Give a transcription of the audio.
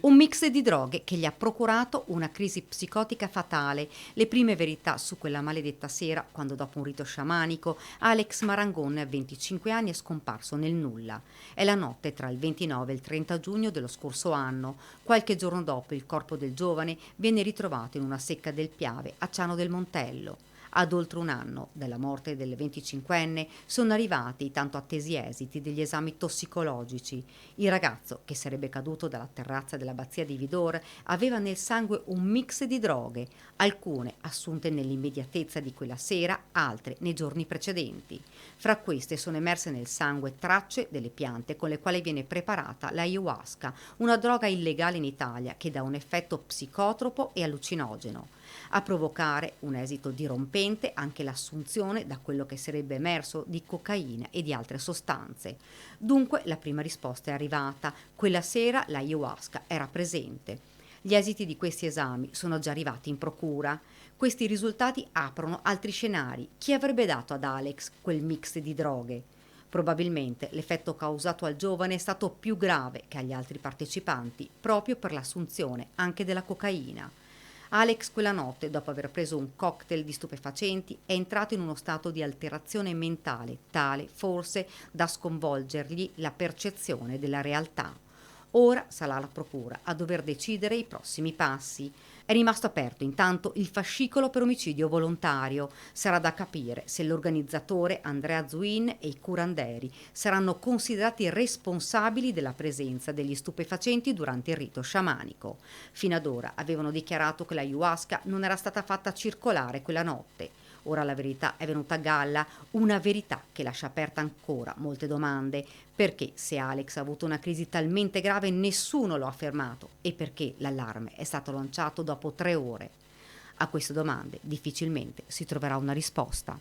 Un mix di droghe che gli ha procurato una crisi psicotica fatale. Le prime verità su quella maledetta sera, quando dopo un rito sciamanico, Alex Marangon, 25 anni, è scomparso nel nulla. È la notte tra il 29 e il 30 giugno dello scorso anno. Qualche giorno dopo il corpo del giovane viene ritrovato in una secca del Piave a Ciano del Montello. Ad oltre un anno dalla morte del 25enne sono arrivati i tanto attesi esiti degli esami tossicologici. Il ragazzo, che sarebbe caduto dalla terrazza dell'abbazia di Vidor, aveva nel sangue un mix di droghe, alcune assunte nell'immediatezza di quella sera, altre nei giorni precedenti. Fra queste sono emerse nel sangue tracce delle piante con le quali viene preparata l'ayahuasca, una droga illegale in Italia che dà un effetto psicotropo e allucinogeno. A provocare un esito dirompente anche l'assunzione, da quello che sarebbe emerso, di cocaina e di altre sostanze. Dunque la prima risposta è arrivata. Quella sera l'ayahuasca era presente. Gli esiti di questi esami sono già arrivati in procura. Questi risultati aprono altri scenari. Chi avrebbe dato ad Alex quel mix di droghe? Probabilmente l'effetto causato al giovane è stato più grave che agli altri partecipanti, proprio per l'assunzione anche della cocaina. Alex quella notte, dopo aver preso un cocktail di stupefacenti, è entrato in uno stato di alterazione mentale, tale forse da sconvolgergli la percezione della realtà. Ora sarà la procura a dover decidere i prossimi passi. È rimasto aperto intanto il fascicolo per omicidio volontario. Sarà da capire se l'organizzatore Andrea Zuin e i curanderi saranno considerati responsabili della presenza degli stupefacenti durante il rito sciamanico. Fino ad ora avevano dichiarato che la ayahuasca non era stata fatta circolare quella notte. Ora la verità è venuta a galla, una verità che lascia aperta ancora molte domande. Perché, se Alex ha avuto una crisi talmente grave, nessuno lo ha fermato? E perché l'allarme è stato lanciato dopo 3 ore? A queste domande difficilmente si troverà una risposta.